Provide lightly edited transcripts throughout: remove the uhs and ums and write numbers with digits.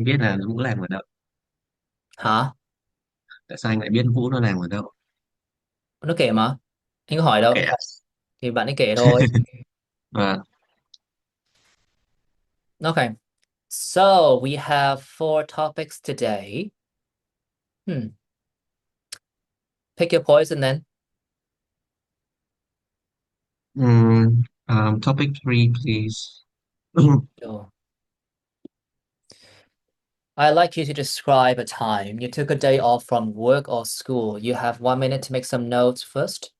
biết là Vũ làm ở đâu? Hả? Tại sao anh lại biết Vũ nó làm ở đâu? Nó kể mà. Anh có hỏi đâu. Kệ ạ. Thì bạn ấy kể thôi. Và Okay. So we have four topics today. Hmm. Pick your poison then. topic three, please. Sure. I'd like you to describe a time you took a day off from work or school. You have 1 minute to make some notes first.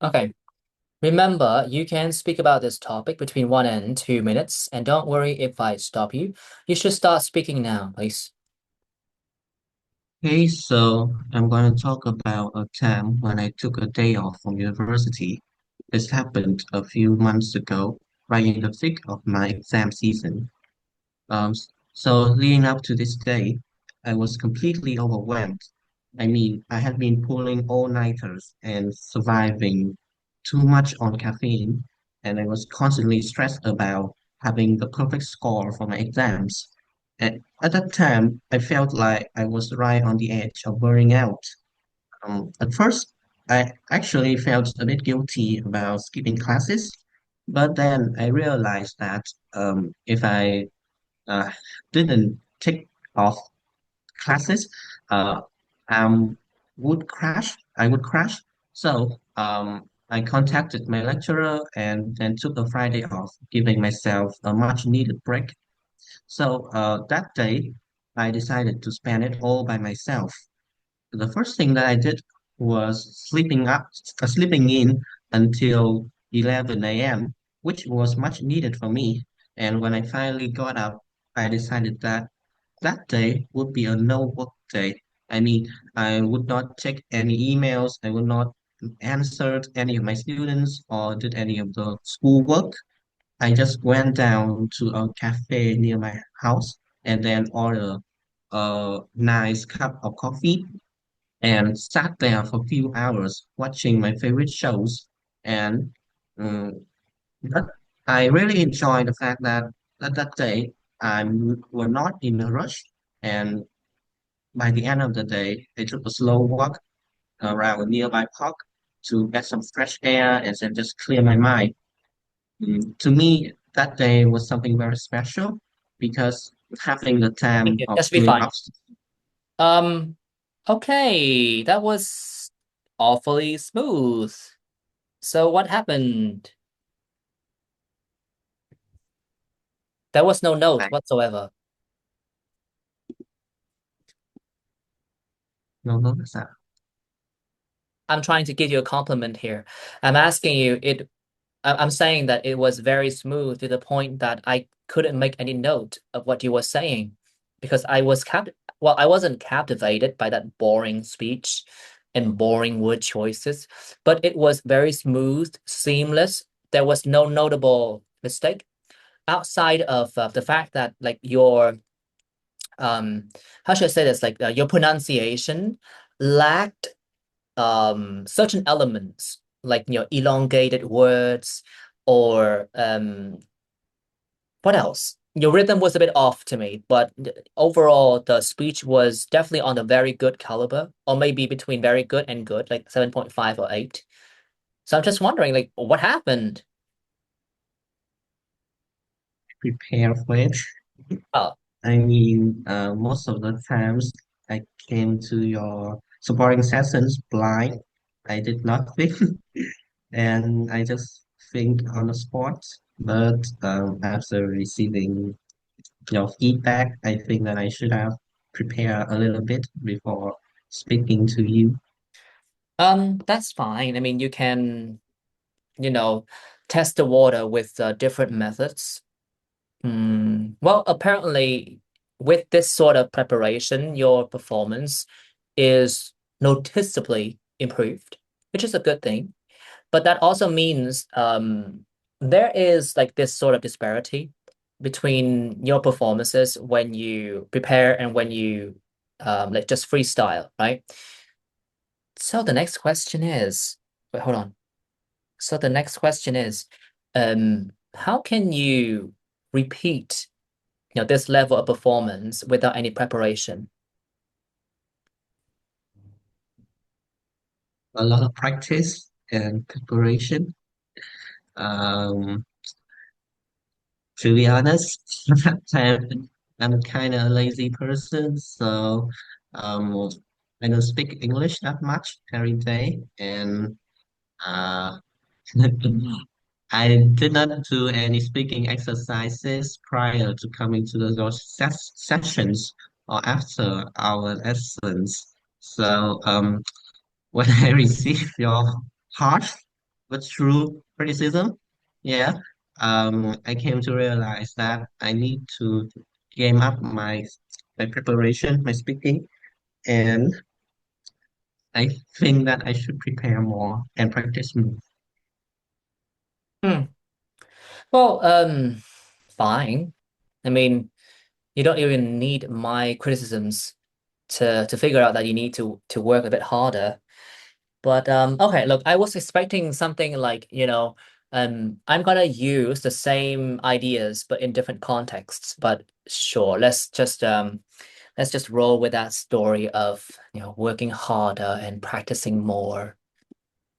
Okay. Remember, you can speak about this topic between 1 and 2 minutes, and don't worry if I stop you. You should start speaking now, please. Okay, so I'm going to talk about a time when I took a day off from university. This happened a few months ago, right in the thick of my exam season. So leading up to this day, I was completely overwhelmed. I mean, I had been pulling all-nighters and surviving too much on caffeine, and I was constantly stressed about having the perfect score for my exams. And at that time, I felt like I was right on the edge of burning out. At first, I actually felt a bit guilty about skipping classes, but then I realized that if I uh, didn't take off classes, uh, um, I would crash. So I contacted my lecturer and then took a Friday off, giving myself a much needed break. So that day, I decided to spend it all by myself. The first thing that I did was sleeping in until 11 a.m., which was much needed for me. And when I finally got up, I decided that that day would be a no work day. I mean, I would not check any emails, I would not answer any of my students or did any of the schoolwork. I just went down to a cafe near my house and then ordered a nice cup of coffee and sat there for a few hours watching my favorite shows. And um, but I really enjoyed the fact that that day I were not in a rush. And by the end of the day, I took a slow walk around a nearby park to get some fresh air and then just clear my mind. To me, that day was something very special because having the Thank time you. of That should be doing fine. ups. Um, okay, that was awfully smooth. So what happened? There was no note whatsoever. No, no, that's not. I'm trying to give you a compliment here. I'm asking you, I'm saying that it was very smooth to the point that I couldn't make any note of what you were saying because I wasn't captivated by that boring speech and boring word choices, but it was very smooth, seamless. There was no notable mistake outside of the fact that like your how should I say this, like your pronunciation lacked certain elements like elongated words or what else? Your rhythm was a bit off to me, but overall the speech was definitely on a very good caliber, or maybe between very good and good, like 7.5 or 8. So I'm just wondering, like, what happened? Prepare for it. Oh, I mean, most of the times I came to your supporting sessions blind. I did nothing, and I just think on the spot. But after receiving your feedback, I think that I should have prepared a little bit before speaking to you. that's fine. I mean, you can, you know, test the water with different methods. Well, apparently, with this sort of preparation, your performance is noticeably improved, which is a good thing. But that also means there is like this sort of disparity between your performances when you prepare and when you like just freestyle, right? So the next question is, wait, hold on. So the next question is, how can you repeat, this level of performance without any preparation? A lot of practice and preparation. Um, to be honest, I'm kind of a lazy person, so um, I don't speak English that much every day, and uh, I did not do any speaking exercises prior to coming to those sessions or after our lessons. So when I receive your harsh but true criticism, yeah, I came to realize that I need to game up my preparation, my speaking, and I think that I should prepare more and practice more. Hmm. Well, fine. I mean, you don't even need my criticisms to figure out that you need to work a bit harder. But okay, look, I was expecting something like, I'm gonna use the same ideas but in different contexts. But sure, let's just roll with that story of, working harder and practicing more.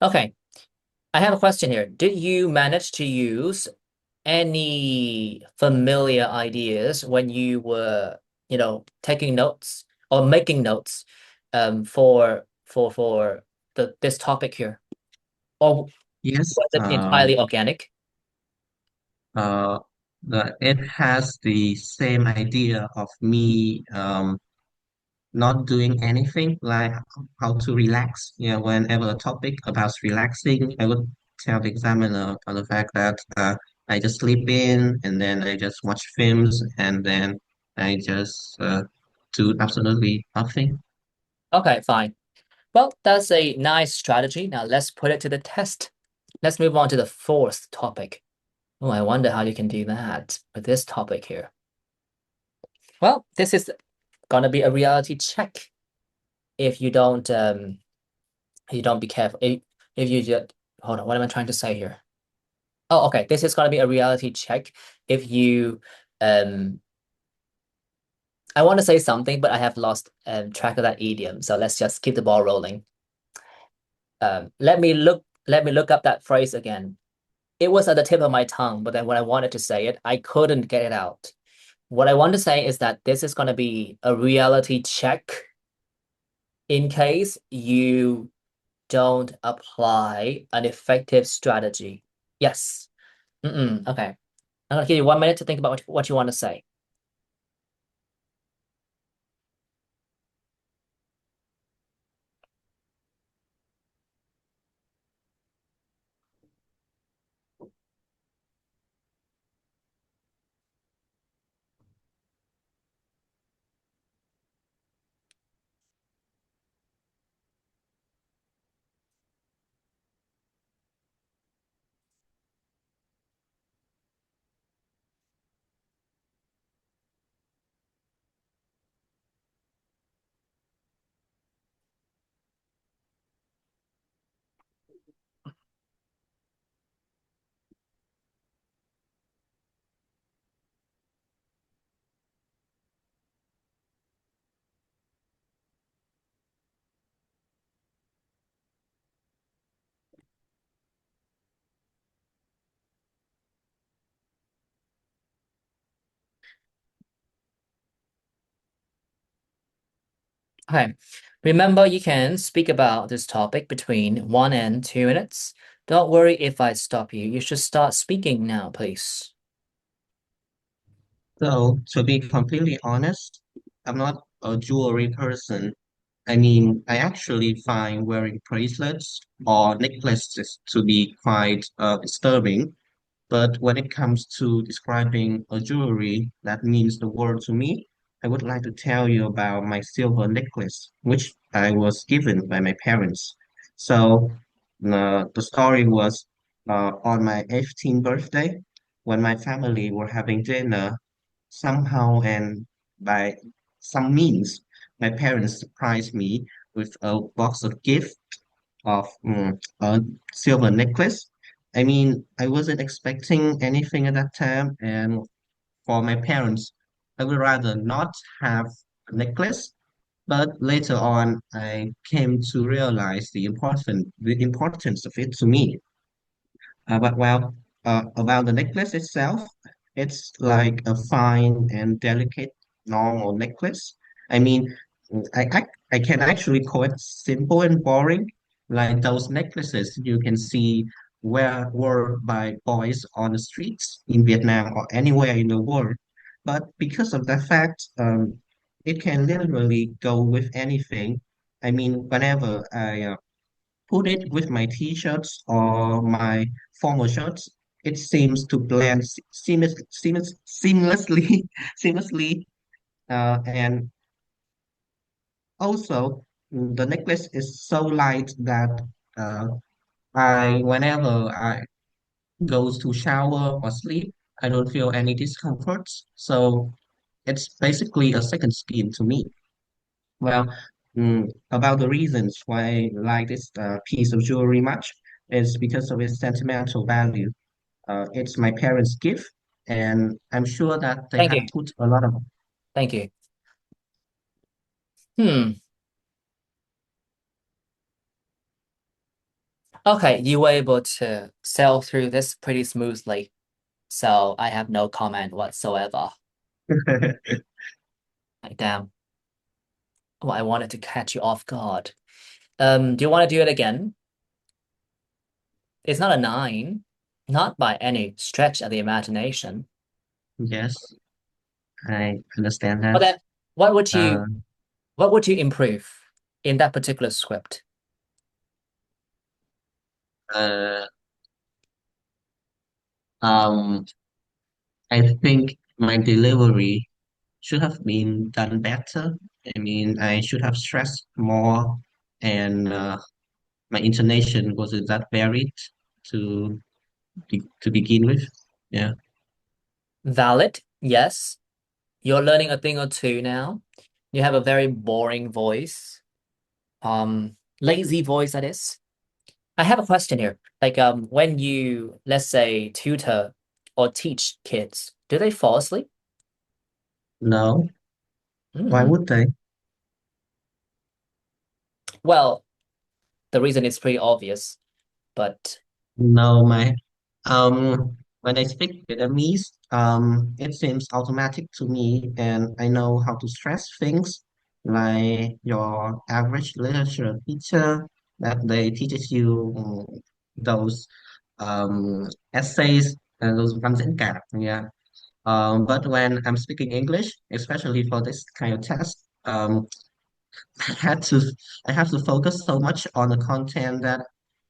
Okay, I have a question here. Did you manage to use any familiar ideas when you were, taking notes or making notes for this topic here? Or Yes, was it entirely organic? uh, it has the same idea of me not doing anything, like how to relax. Yeah, whenever a topic about relaxing, I would tell the examiner on the fact that I just sleep in and then I just watch films and then I just do absolutely nothing. Okay, fine. Well, that's a nice strategy. Now let's put it to the test. Let's move on to the fourth topic. Oh, I wonder how you can do that with this topic here. Well, this is gonna be a reality check if you don't be careful. If you just hold on, what am I trying to say here? Oh, okay. This is gonna be a reality check if you um I want to say something, but I have lost track of that idiom. So let's just keep the ball rolling. Let me look up that phrase again. It was at the tip of my tongue, but then when I wanted to say it, I couldn't get it out. What I want to say is that this is going to be a reality check in case you don't apply an effective strategy. Yes. Okay. I'm going to give you 1 minute to think about what you want to say. Okay. Remember, you can speak about this topic between 1 and 2 minutes. Don't worry if I stop you. You should start speaking now, please. So, to be completely honest, I'm not a jewelry person. I mean, I actually find wearing bracelets or necklaces to be quite disturbing. But when it comes to describing a jewelry that means the world to me, I would like to tell you about my silver necklace, which I was given by my parents. So, the story was on my 18th birthday, when my family were having dinner, somehow and by some means, my parents surprised me with a box of gifts of a silver necklace. I mean, I wasn't expecting anything at that time, and for my parents, I would rather not have a necklace. But later on, I came to realize the importance of it to me. But well, about the necklace itself, it's like a fine and delicate normal necklace. I mean, I can actually call it simple and boring, like those necklaces you can see worn by boys on the streets in Vietnam or anywhere in the world. But because of that fact, it can literally go with anything. I mean, whenever I put it with my t-shirts or my formal shirts, it seems to blend seamlessly, seamlessly. And also, the necklace is so light that uh, whenever I goes to shower or sleep, I don't feel any discomfort. So it's basically a second skin to me. Well, about the reasons why I like this piece of jewelry much is because of its sentimental value. It's my parents' gift, and I'm sure that they Thank had you. put a lot of. Thank you. Hmm. Okay, you were able to sail through this pretty smoothly, so I have no comment whatsoever. Like, damn. Oh, I wanted to catch you off guard. Do you want to do it again? It's not a nine, not by any stretch of the imagination. Yes, I understand But that. then, what would Uh, you what would you improve in that particular script? uh, um, I think my delivery should have been done better. I mean, I should have stressed more, and my intonation wasn't that varied to to begin with. Yeah. Valid, yes. You're learning a thing or two now. You have a very boring voice. Lazy voice that is. I have a question here. Like when you let's say tutor or teach kids, do they fall asleep? No, why Hmm. would they? Well, the reason is pretty obvious, but No, when I speak Vietnamese, it seems automatic to me, and I know how to stress things like your average literature teacher that they teaches you those essays and those văn diễn cảm, yeah. But when I'm speaking English, especially for this kind of test, I had to I have to focus so much on the content that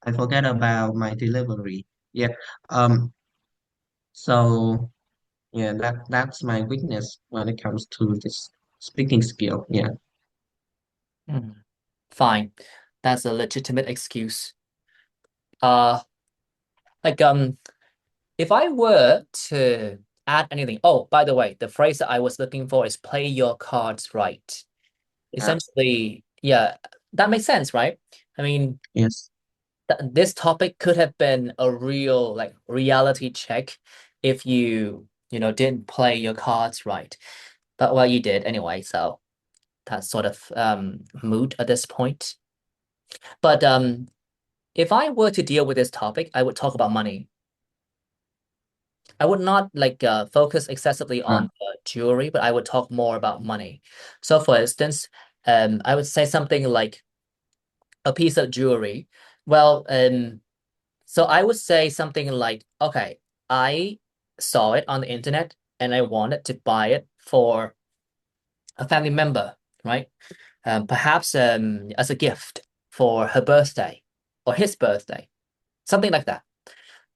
I forget about my delivery. Yeah. Um. So yeah, that's my weakness when it comes to this speaking skill. Yeah. hmm, fine. That's a legitimate excuse. Uh, like if I were to add anything, oh, by the way, the phrase that I was looking for is play your cards right. Yeah. Essentially, yeah, that makes sense, right? I mean, Yes. th this topic could have been a real like reality check if you didn't play your cards right. But well, you did anyway, so that's sort of moot at this point. But if I were to deal with this topic, I would talk about money. I would not like focus excessively Uh, on jewelry, but I would talk more about money. So, for instance, I would say something like a piece of jewelry. Well, so I would say something like, okay, I saw it on the internet and I wanted to buy it for a family member, right? Perhaps as a gift for her birthday or his birthday, something like that.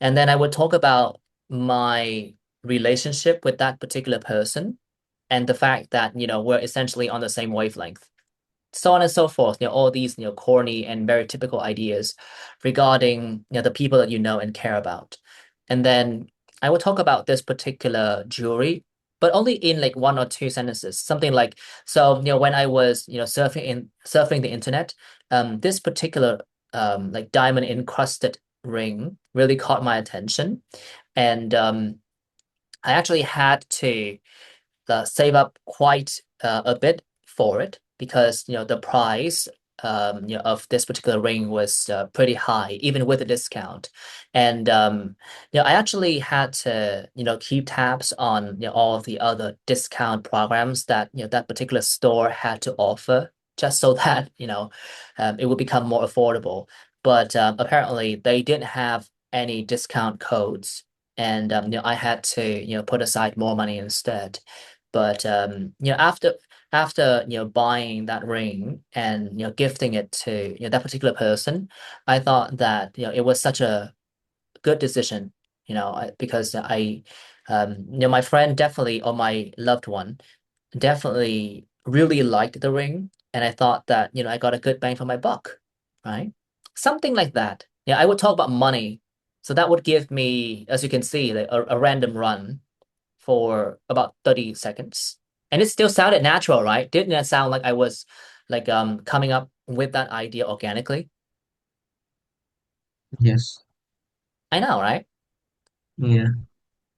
And then I would talk about my relationship with that particular person and the fact that, we're essentially on the same wavelength, so on and so forth, all these, corny and very typical ideas regarding, the people that you know and care about. And then I will talk about this particular jewelry, but only in like one or two sentences. Something like, so, when I was, surfing the internet, this particular like diamond encrusted ring really caught my attention. And I actually had to save up quite a bit for it because the price of this particular ring was pretty high even with a discount, and I actually had to keep tabs on all of the other discount programs that that particular store had to offer just so that it would become more affordable. But apparently they didn't have any discount codes, and I had to put aside more money instead. But after buying that ring and gifting it to that particular person, I thought that it was such a good decision, because I my friend definitely, or my loved one definitely really liked the ring, and I thought that I got a good bang for my buck, right? Something like that. Yeah, I would talk about money, so that would give me, as you can see, like a random run for about 30 seconds. And it still sounded natural, right? Didn't that sound like I was like coming up with that idea organically? Yes. I know, right? Yeah.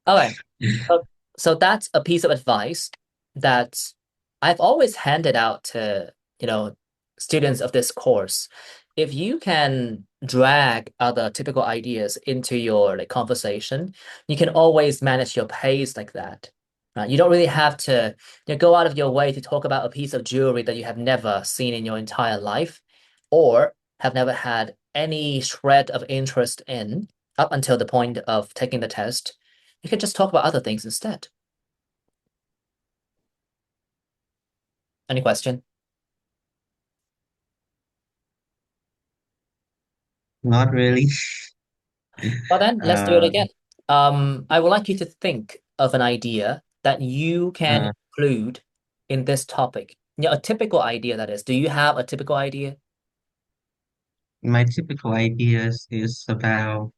Okay. So that's a piece of advice that I've always handed out to, students of this course. If you can drag other typical ideas into your like conversation, you can always manage your pace like that. Right? You don't really have to go out of your way to talk about a piece of jewelry that you have never seen in your entire life or have never had any shred of interest in up until the point of taking the test. You can just talk about other things instead. Any question? Not really. Well, then let's do it Uh, again. I would like you to think of an idea that you can uh, include in this topic. A typical idea that is. Do you have a typical idea? my typical ideas is about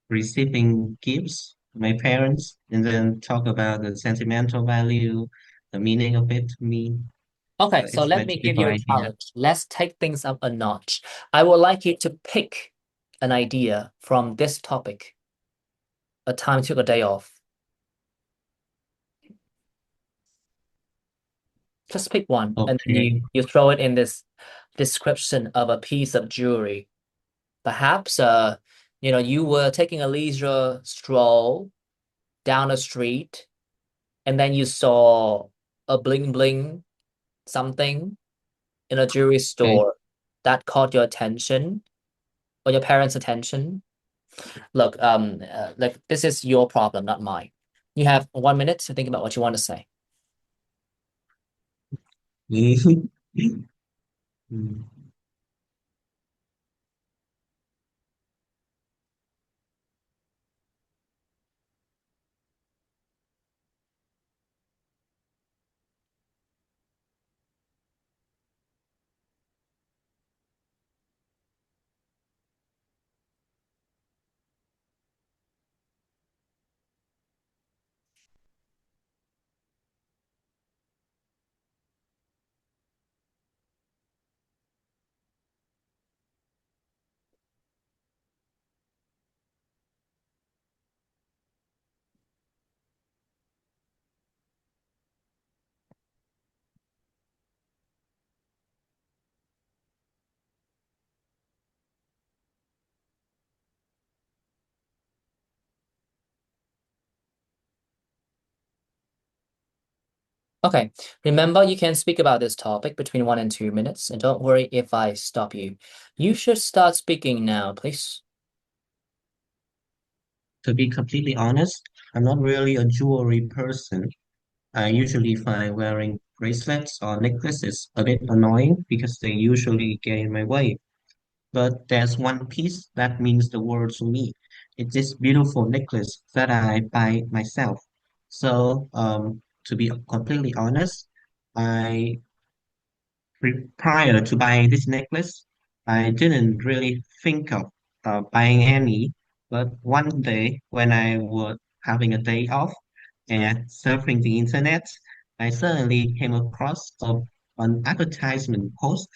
receiving gifts from my parents and then talk about the sentimental value, the meaning of it to me. Okay, so It's let my me give typical you a idea. challenge. Let's take things up a notch. I would like you to pick an idea from this topic. A time took a day off. Just pick one, and then Okay. you throw it in this description of a piece of jewelry. Perhaps you were taking a leisure stroll down a street, and then you saw a bling bling something in a jewelry Okay. store that caught your attention or your parents' attention. Look, like this is your problem, not mine. You have 1 minute to think about what you want to say. Mm. Okay. Remember, you can speak about this topic between 1 and 2 minutes, and don't worry if I stop you. You should start speaking now, please. To be completely honest, I'm not really a jewelry person. I usually find wearing bracelets or necklaces a bit annoying because they usually get in my way. But there's one piece that means the world to me. It's this beautiful necklace that I buy myself. To be completely honest, I prior to buying this necklace, I didn't really think of buying any. But one day, when I was having a day off and surfing the internet, I suddenly came across an advertisement post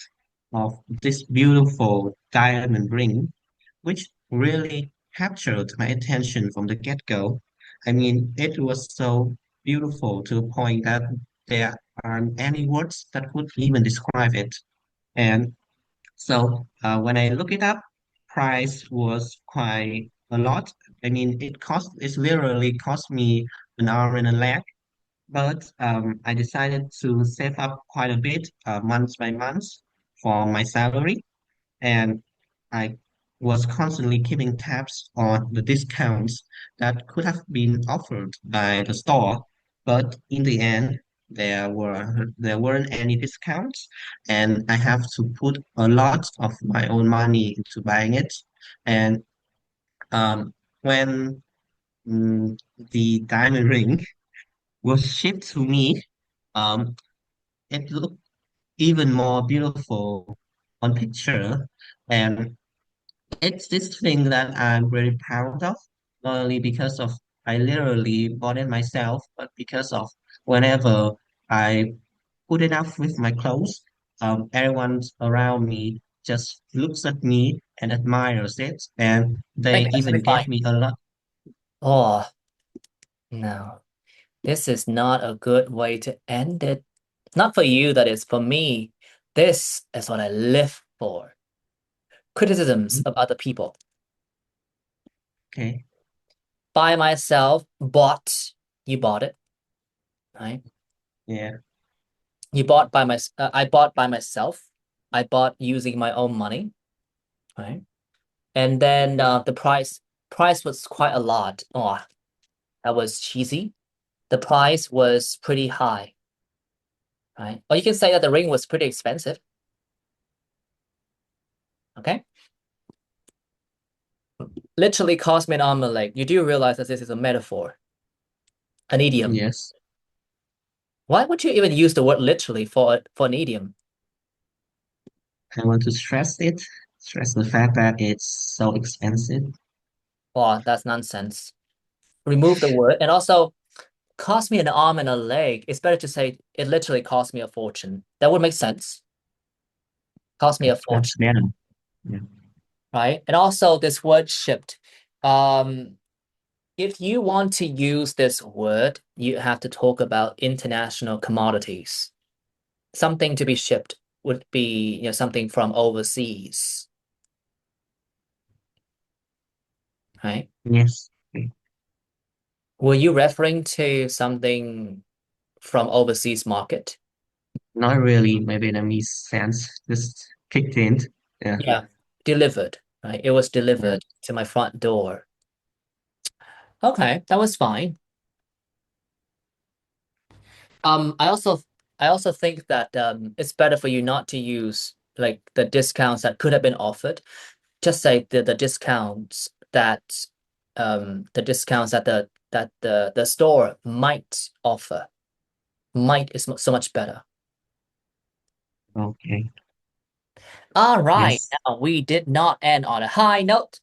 of this beautiful diamond ring, which really captured my attention from the get-go. I mean, it was so beautiful to the point that there aren't any words that could even describe it. And when I look it up, price was quite a lot. I mean, it's literally cost me an hour and a leg, but I decided to save up quite a bit, month by month for my salary, and I was constantly keeping tabs on the discounts that could have been offered by the store, but in the end, there weren't any discounts, and I have to put a lot of my own money into buying it. And um, when the diamond ring was shipped to me, um, it looked even more beautiful on picture, and it's this thing that I'm very proud of, not only because of I literally bought it myself, but because of whenever I put it up with my clothes, everyone around me just looks at me and admires it, and they Make even absolutely gave fine. me a lot. Oh, no. This is not a good way to end it. Not for you, that is. For me, this is what I live for. Criticisms of other people. Okay, By myself, bought. You bought it, right? yeah, I bought by myself. I bought using my own money, right? And then the price was quite a lot. Oh, that was cheesy. The price was pretty high, right? Or you can say that the ring was pretty expensive. Okay. Literally cost me an arm and a leg. You do realize that this is a metaphor, an idiom. yes. Why would you even use the word literally for an idiom? I want to stress the fact that it's so expensive. Oh, that's nonsense. Remove the word. And also, cost me an arm and a leg. It's better to say it literally cost me a fortune. That would make sense. Cost me a That's fortune, better. Yeah. right? And also this word shipped. Um, if you want to use this word, you have to talk about international commodities. Something to be shipped would be, something from overseas, right? Yes. Were you referring to something from overseas market? Not really. My Vietnamese sense just kicked in. Yeah. Yeah, delivered, right? It was Yeah. delivered to my front door. Okay, that was fine. I also think that it's better for you not to use like the discounts that could have been offered. Just say the discounts that the store might offer. Might is so much better. Okay. All right, Yes. now we did not end on a high note,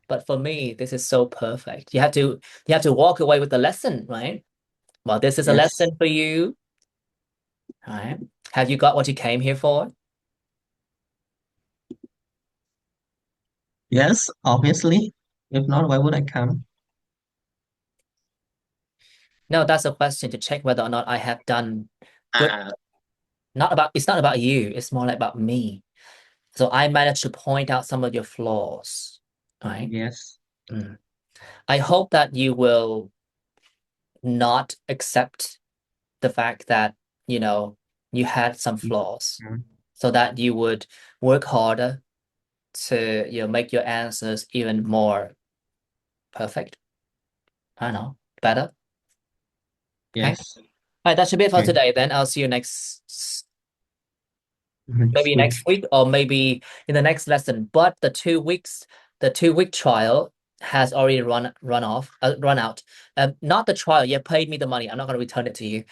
but for me, this is so perfect. You have to walk away with the lesson, right? Well, this is a Yes. lesson for you. All right. Have you got what you came here for? Yes, obviously. If not, why would I come? No, that's a question to check whether or not I have done good. Uh, It's not about you, it's more like about me. So I managed to point out some of your flaws, right? yes. I hope that you will not accept. the fact that, you know, you had some flaws Mhm. so that you would work harder to, make your answers even more perfect. I don't know, better. Okay. Yes. All right, that should be it for Okay. today. Then I'll see you Next maybe week. next week or maybe in the next lesson. But the 2 week trial has already run out. Not the trial. You paid me the money. I'm not going to return it to you.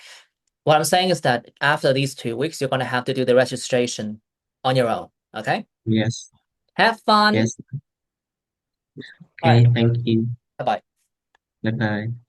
What I'm saying is that after these 2 weeks, you're going to have to do the registration on your own. Okay. Yes. Have fun. Yes. All right. Okay. Thank you. Bye bye. Bye bye.